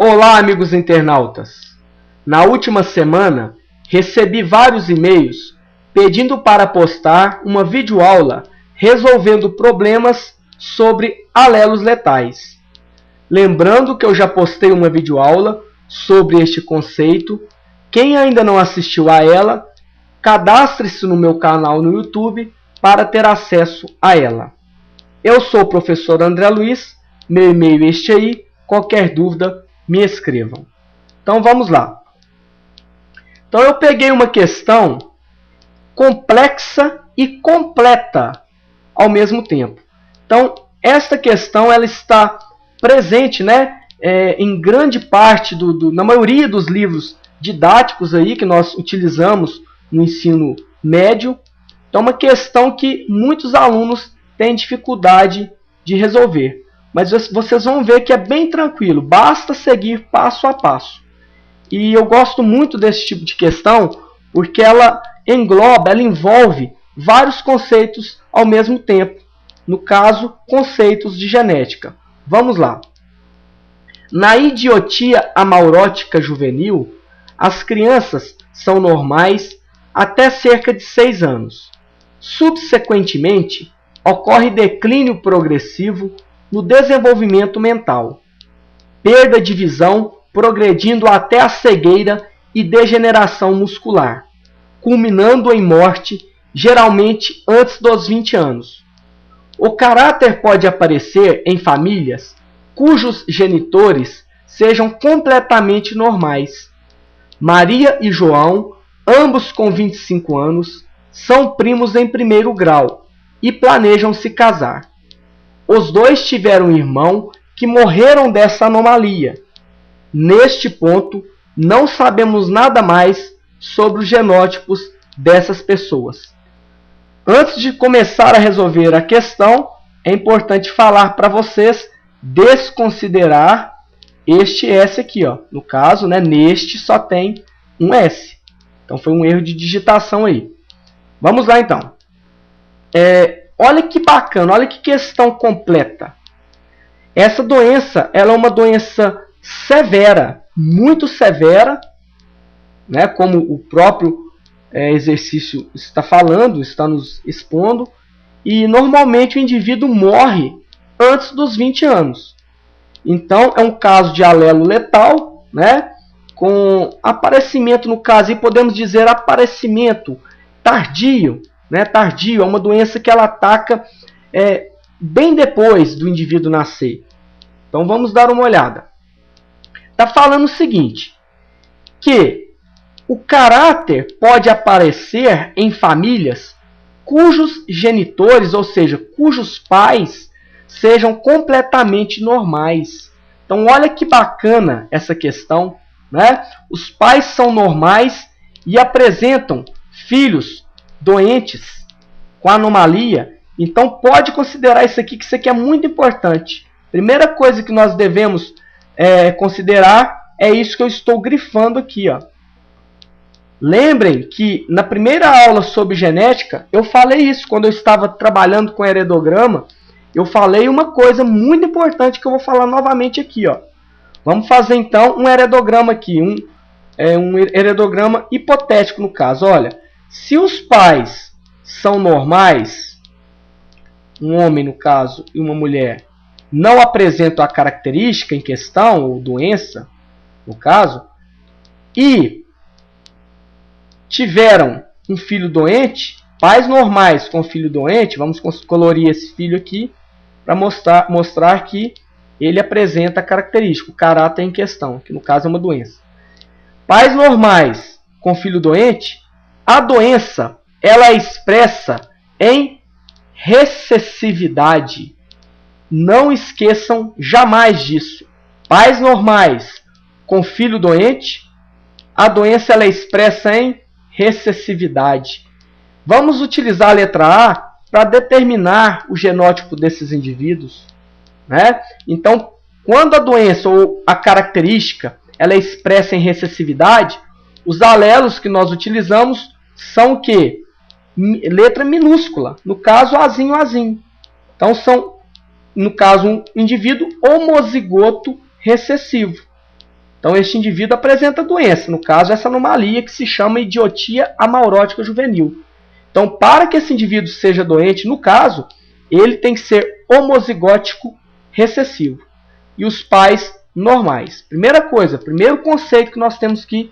Olá, amigos internautas! Na última semana, recebi vários e-mails pedindo para postar uma videoaula resolvendo problemas sobre alelos letais. Lembrando que eu já postei uma videoaula sobre este conceito. Quem ainda não assistiu a ela, cadastre-se no meu canal no YouTube para ter acesso a ela. Eu sou o professor André Luiz, meu e-mail é este aí, qualquer dúvida me escrevam. Então vamos lá. Então eu peguei uma questão complexa e completa ao mesmo tempo. Então esta questão ela está presente, em grande parte, na maioria dos livros didáticos aí que nós utilizamos no ensino médio. Então é uma questão que muitos alunos têm dificuldade de resolver. Mas vocês vão ver que é bem tranquilo, basta seguir passo a passo. E eu gosto muito desse tipo de questão porque ela engloba, ela envolve vários conceitos ao mesmo tempo. No caso, conceitos de genética. Vamos lá. Na idiotia amaurótica juvenil, as crianças são normais até cerca de 6 anos. Subsequentemente, ocorre declínio progressivo no desenvolvimento mental, perda de visão progredindo até a cegueira e degeneração muscular, culminando em morte, geralmente antes dos 20 anos. O caráter pode aparecer em famílias cujos genitores sejam completamente normais. Maria e João, ambos com 25 anos, são primos em primeiro grau e planejam se casar. Os dois tiveram um irmão que morreram dessa anomalia. Neste ponto, não sabemos nada mais sobre os genótipos dessas pessoas. Antes de começar a resolver a questão, é importante falar para vocês desconsiderar este S aqui. No caso, neste só tem um S. Então foi um erro de digitação aí. Vamos lá então. Olha que bacana, olha que questão completa. Essa doença ela é uma doença severa, muito severa, como o próprio exercício está falando, está nos expondo, e normalmente o indivíduo morre antes dos 20 anos. Então é um caso de alelo letal, com aparecimento, no caso, e podemos dizer aparecimento tardio. Tardio é uma doença que ela ataca bem depois do indivíduo nascer. Então vamos dar uma olhada. Está falando o seguinte, que o caráter pode aparecer em famílias cujos genitores, ou seja, cujos pais, sejam completamente normais. Então olha que bacana essa questão. Os pais são normais e apresentam filhos doentes com anomalia. Então pode considerar isso aqui, que isso aqui é muito importante. Primeira coisa que nós devemos considerar é isso que eu estou grifando aqui. Lembrem que na primeira aula sobre genética, eu falei isso quando eu estava trabalhando com heredograma. Eu falei uma coisa muito importante que eu vou falar novamente aqui. Vamos fazer então um heredograma aqui, um heredograma hipotético no caso. Olha, se os pais são normais, um homem no caso e uma mulher, não apresentam a característica em questão, ou doença, no caso, e tiveram um filho doente, pais normais com filho doente, vamos colorir esse filho aqui, para mostrar que ele apresenta a característica, o caráter em questão, que no caso é uma doença. Pais normais com filho doente, a doença ela é expressa em recessividade. Não esqueçam jamais disso. Pais normais com filho doente, a doença ela é expressa em recessividade. Vamos utilizar a letra A para determinar o genótipo desses indivíduos. Então, quando a doença ou a característica ela é expressa em recessividade, os alelos que nós utilizamos são o quê? Letra minúscula. No caso, Azinho, Azinho. Então, são, no caso, um indivíduo homozigoto recessivo. Então, este indivíduo apresenta doença, no caso, essa anomalia que se chama idiotia amaurótica juvenil. Então, para que esse indivíduo seja doente, no caso, ele tem que ser homozigótico recessivo. E os pais normais. Primeira coisa, primeiro conceito que nós temos que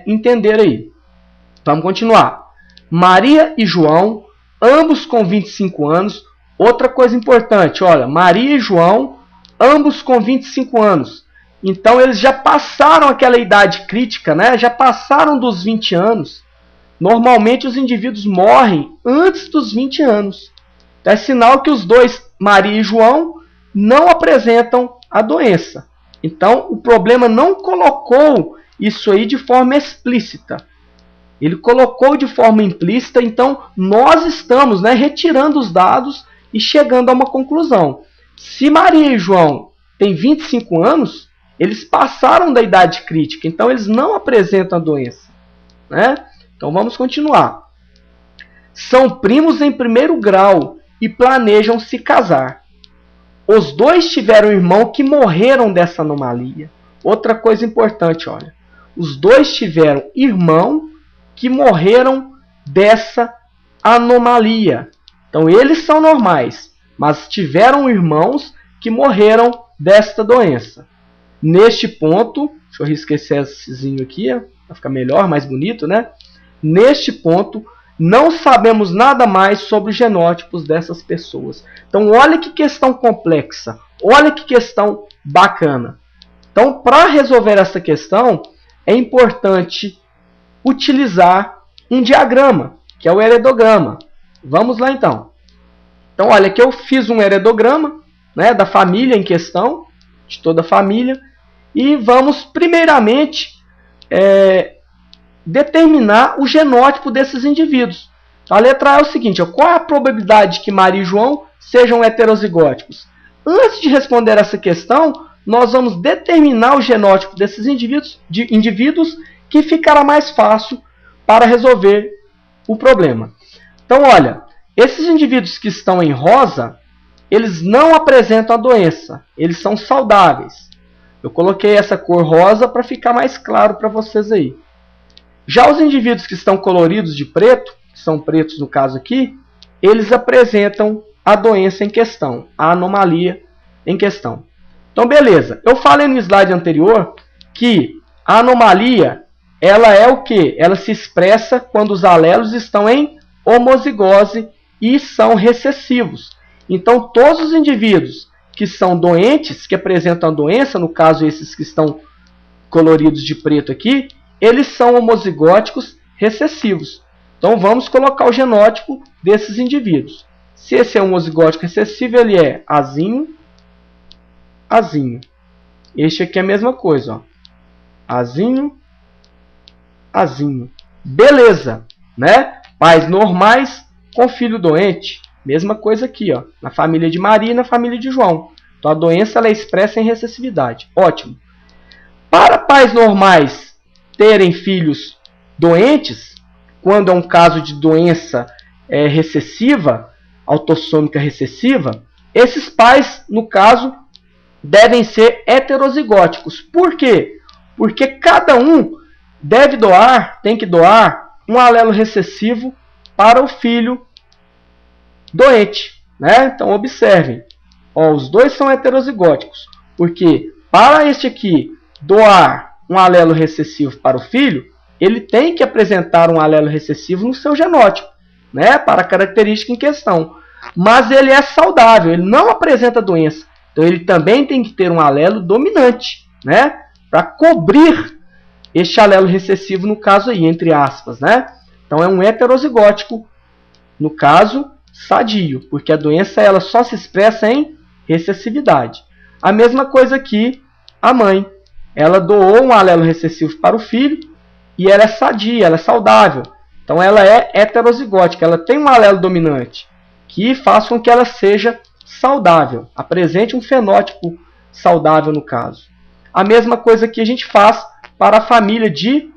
entender aí. Vamos continuar. Maria e João, ambos com 25 anos. Outra coisa importante, olha, Maria e João, ambos com 25 anos. Então, eles já passaram aquela idade crítica, né? Já passaram dos 20 anos. Normalmente, os indivíduos morrem antes dos 20 anos. Então, é sinal que os dois, Maria e João, não apresentam a doença. Então, o problema não colocou isso aí de forma explícita. Ele colocou de forma implícita, então nós estamos, né, retirando os dados e chegando a uma conclusão. Se Maria e João têm 25 anos, eles passaram da idade crítica, então eles não apresentam a doença, né? Então vamos continuar. São primos em primeiro grau e planejam se casar. Os dois tiveram um irmão que morreram dessa anomalia. Outra coisa importante, olha. Os dois tiveram irmão que morreram dessa anomalia. Então eles são normais, mas tiveram irmãos que morreram desta doença. Neste ponto, deixa eu riscar esse Szinho aqui, para ficar melhor, mais bonito, né? Neste ponto, não sabemos nada mais sobre os genótipos dessas pessoas. Então, olha que questão complexa. Olha que questão bacana. Então, para resolver essa questão, é importante utilizar um diagrama, que é o heredograma. Vamos lá, então. Então, olha, aqui eu fiz um heredograma, né, da família em questão, de toda a família. E vamos, primeiramente, determinar o genótipo desses indivíduos. A letra A é o seguinte, qual é a probabilidade que Maria e João sejam heterozigóticos? Antes de responder essa questão, nós vamos determinar o genótipo desses indivíduos que ficará mais fácil para resolver o problema. Então, olha, esses indivíduos que estão em rosa, eles não apresentam a doença, eles são saudáveis. Eu coloquei essa cor rosa para ficar mais claro para vocês aí. Já os indivíduos que estão coloridos de preto, que são pretos no caso aqui, eles apresentam a doença em questão, a anomalia em questão. Então, beleza. Eu falei no slide anterior que a anomalia, ela é o quê? Ela se expressa quando os alelos estão em homozigose e são recessivos. Então, todos os indivíduos que são doentes, que apresentam a doença, no caso esses que estão coloridos de preto aqui, eles são homozigóticos recessivos. Então, vamos colocar o genótipo desses indivíduos. Se esse é homozigótico recessivo, ele é Azinho, Azinho. Este aqui é a mesma coisa, ó. Azinho, Azinho. Beleza, né? Pais normais com filho doente. Mesma coisa aqui, ó, na família de Maria e na família de João. Então, a doença ela é expressa em recessividade. Ótimo. Para pais normais terem filhos doentes, quando é um caso de doença recessiva, autossômica recessiva, esses pais, no caso, devem ser heterozigóticos. Por quê? Porque cada um tem que doar um alelo recessivo para o filho doente, né? Então, observem. Ó, os dois são heterozigóticos. Porque para este aqui doar um alelo recessivo para o filho, ele tem que apresentar um alelo recessivo no seu genótipo, né? Para a característica em questão. Mas ele é saudável, ele não apresenta doença. Então, ele também tem que ter um alelo dominante, né? Para cobrir este alelo recessivo, no caso aí, entre aspas, né? Então, é um heterozigótico, no caso, sadio, porque a doença ela só se expressa em recessividade. A mesma coisa aqui, a mãe. Ela doou um alelo recessivo para o filho e ela é sadia, ela é saudável. Então, ela é heterozigótica, ela tem um alelo dominante que faz com que ela seja saudável, apresente um fenótipo saudável no caso. A mesma coisa que a gente faz para a família de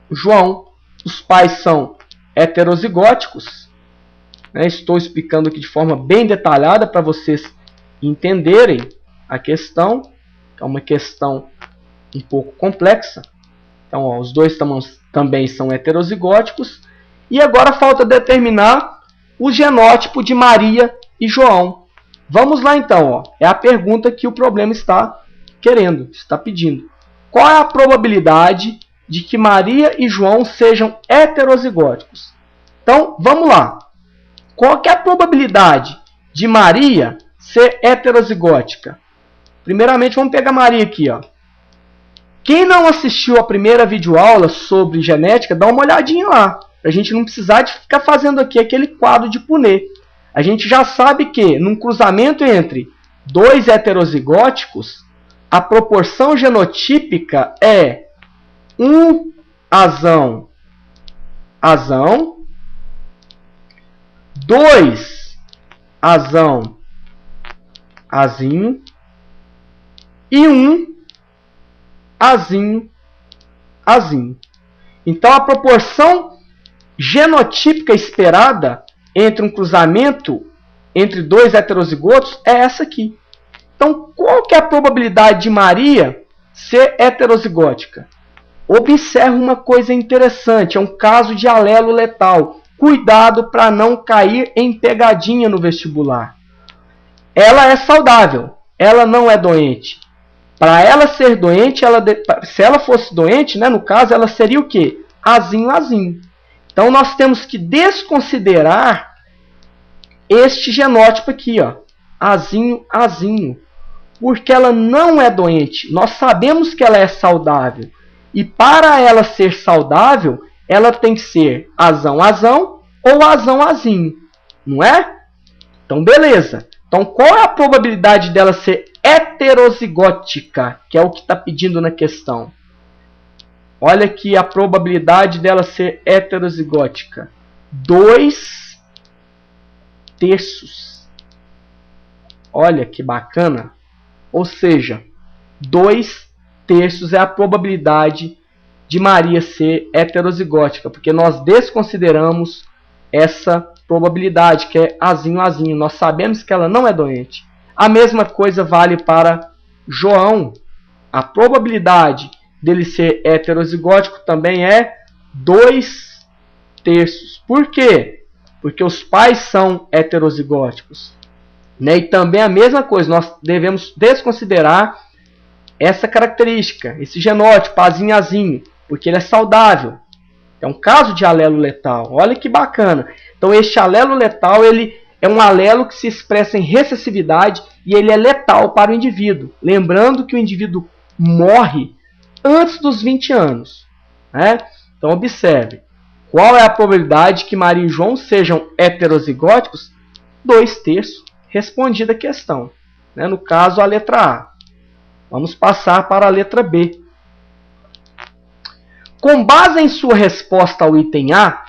João. Os pais são heterozigóticos. Estou explicando aqui de forma bem detalhada para vocês entenderem a questão. É uma questão um pouco complexa. Então, ó, os dois também são heterozigóticos. E agora falta determinar o genótipo de Maria e João. Vamos lá então. Ó. É a pergunta que o problema está pedindo. Qual é a probabilidade de que Maria e João sejam heterozigóticos? Então, vamos lá. Qual que é a probabilidade de Maria ser heterozigótica? Primeiramente, vamos pegar Maria aqui. Ó. Quem não assistiu a primeira videoaula sobre genética, dá uma olhadinha lá. Para a gente não precisar de ficar fazendo aqui aquele quadro de Punnett. A gente já sabe que, num cruzamento entre dois heterozigóticos, a proporção genotípica é 1 azão, 2 azão, azinho, e 1 azinho, azinho. Então, a proporção genotípica esperada entre um cruzamento entre dois heterozigotos é essa aqui. Então, qual que é a probabilidade de Maria ser heterozigótica? Observe uma coisa interessante, é um caso de alelo letal. Cuidado para não cair em pegadinha no vestibular. Ela é saudável, ela não é doente. Para ela ser doente, se ela fosse doente, né, no caso, ela seria o quê? Azinho, azinho. Então, nós temos que desconsiderar este genótipo aqui, ó, azinho, azinho. Porque ela não é doente. Nós sabemos que ela é saudável. E para ela ser saudável, ela tem que ser azão, azão ou azão, azinho. Não é? Então, beleza. Então, qual é a probabilidade dela ser heterozigótica? Que é o que está pedindo na questão. Olha aqui a probabilidade dela ser heterozigótica. 2/3. Olha que bacana. Ou seja, 2/3 é a probabilidade de Maria ser heterozigótica, porque nós desconsideramos essa probabilidade, que é azinho, azinho. Nós sabemos que ela não é doente. A mesma coisa vale para João. A probabilidade dele ser heterozigótico também é 2/3. Por quê? Porque os pais são heterozigóticos. Né? E também a mesma coisa, nós devemos desconsiderar essa característica, esse genótipo, azinho, azinho, porque ele é saudável. É um caso de alelo letal. Olha que bacana. Então, este alelo letal ele é um alelo que se expressa em recessividade e ele é letal para o indivíduo. Lembrando que o indivíduo morre antes dos 20 anos. Né? Então, observe. Qual é a probabilidade que Maria e João sejam heterozigóticos? 2/3. Respondida a questão. Né? No caso, a letra A. Vamos passar para a letra B. Com base em sua resposta ao item A,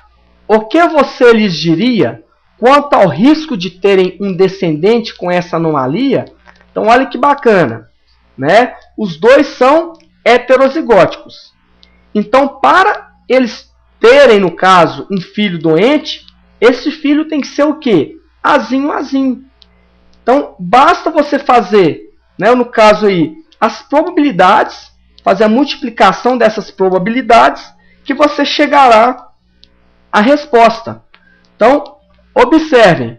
o que você lhes diria quanto ao risco de terem um descendente com essa anomalia? Então, olha que bacana. Né? Os dois são heterozigóticos. Então, para eles terem, no caso, um filho doente, esse filho tem que ser o quê? Azinho, azinho. Então, basta você fazer, né, no caso aí, as probabilidades, fazer a multiplicação dessas probabilidades, que você chegará à resposta. Então, observem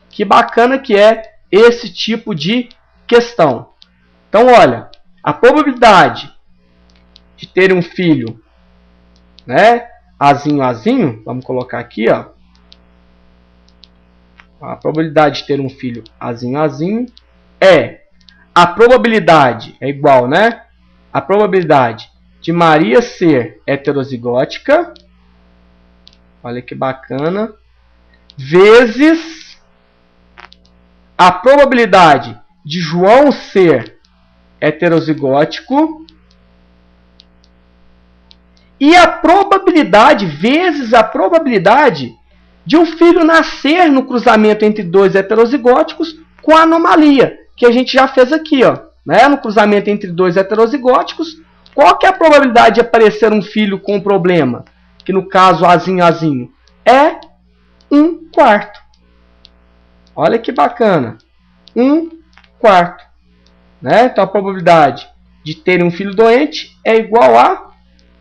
que bacana que é esse tipo de questão. Então, olha, a probabilidade de ter um filho, né, azinho, azinho, vamos colocar aqui, ó. A probabilidade de ter um filho azinho, azinho é a probabilidade, é igual, né? A probabilidade de Maria ser heterozigótica, olha que bacana, vezes a probabilidade de João ser heterozigótico e a probabilidade vezes a probabilidade de um filho nascer no cruzamento entre dois heterozigóticos com a anomalia, que a gente já fez aqui, ó, né? No cruzamento entre dois heterozigóticos, qual que é a probabilidade de aparecer um filho com problema? Que no caso, azinho, azinho, é 1/4. Olha que bacana. 1/4. Né? Então, a probabilidade de terem um filho doente é igual a,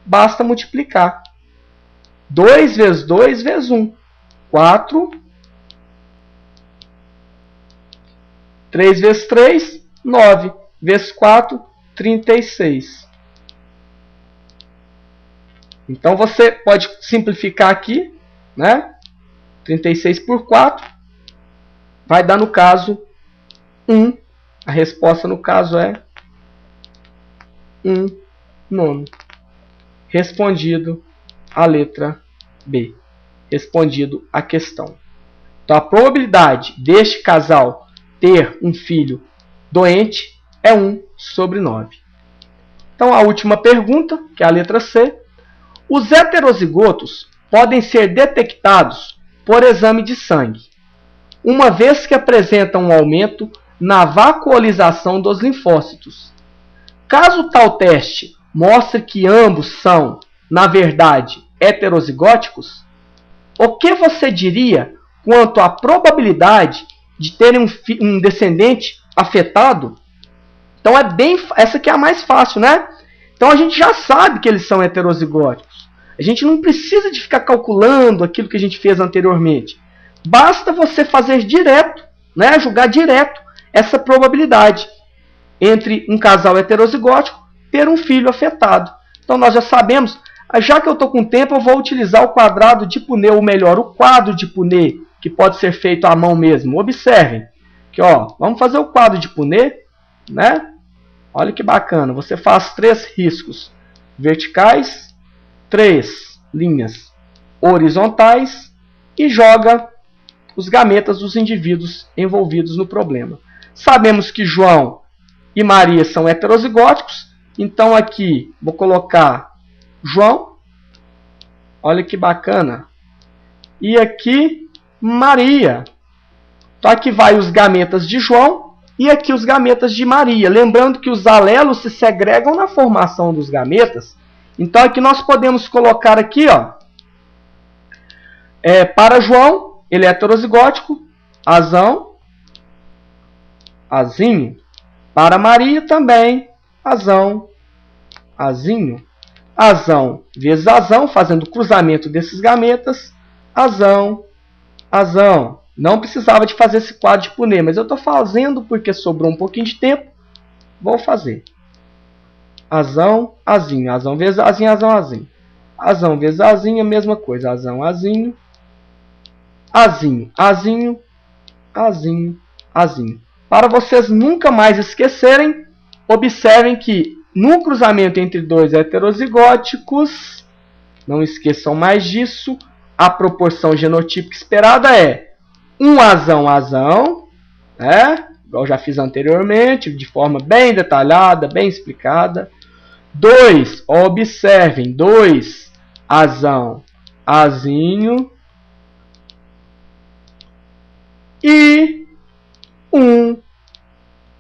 basta multiplicar. 2 vezes 2 vezes 1. 4. 3 vezes 3, 9. Vezes 4, 36. Então, você pode simplificar aqui, né? 36 por 4 vai dar, no caso, 1. A resposta, no caso, é 1 nono. Respondido a letra B. Respondido a questão. Então, a probabilidade deste casal ter um filho doente é 1 sobre 9. Então, a última pergunta, que é a letra C. Os heterozigotos podem ser detectados por exame de sangue, uma vez que apresentam um aumento na vacuolização dos linfócitos. Caso tal teste mostre que ambos são, na verdade, heterozigóticos, o que você diria quanto à probabilidade de terem um descendente afetado? Então, essa aqui é a mais fácil, né? Então, a gente já sabe que eles são heterozigóticos. A gente não precisa de ficar calculando aquilo que a gente fez anteriormente. Basta você fazer direto, né? Julgar direto essa probabilidade entre um casal heterozigótico ter um filho afetado. Então, nós já sabemos. Já que eu estou com tempo, eu vou utilizar o quadrado de Punnett, ou melhor, o quadro de Punnett, que pode ser feito à mão mesmo. Observem que, vamos fazer o quadro de Punnett, né? Olha que bacana. Você faz 3 riscos verticais, 3 linhas horizontais e joga os gametas dos indivíduos envolvidos no problema. Sabemos que João e Maria são heterozigóticos, então aqui vou colocar João, olha que bacana, e aqui Maria. Então aqui vai os gametas de João e aqui os gametas de Maria. Lembrando que os alelos se segregam na formação dos gametas. Então aqui nós podemos colocar aqui, para João, ele é heterozigótico, azão, azinho. Para Maria também, azão, azinho. Azão vezes azão, fazendo o cruzamento desses gametas, azão, azão. Não precisava de fazer esse quadro de Punnett, mas eu estou fazendo porque sobrou um pouquinho de tempo. Vou fazer. Azão, azinho. Azão vezes azinho, azão, azinho. Azão vezes azinho, a mesma coisa. Azão, azinho. Azinho, azinho, azinho, azinho. Para vocês nunca mais esquecerem, observem que no cruzamento entre 2 heterozigóticos, não esqueçam mais disso, a proporção genotípica esperada é 1 azão, azão, né? Igual eu já fiz anteriormente, de forma bem detalhada, bem explicada. 2, observem, 2 azão, azinho. E 1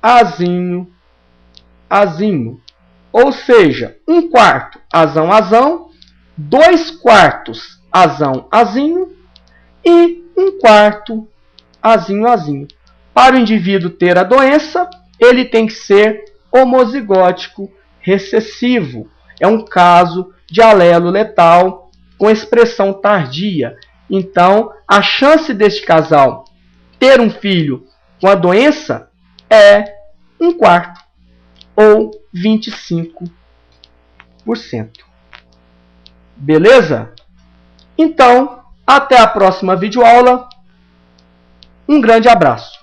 azinho, azinho. Ou seja, 1/4 azão, azão, 2/4 azão, azinho e 1/4 azinho, azinho. Para o indivíduo ter a doença, ele tem que ser homozigótico recessivo. É um caso de alelo letal com expressão tardia. Então, a chance deste casal ter um filho com a doença é 1/4 ou 25%. Beleza? Então, até a próxima videoaula. Um grande abraço.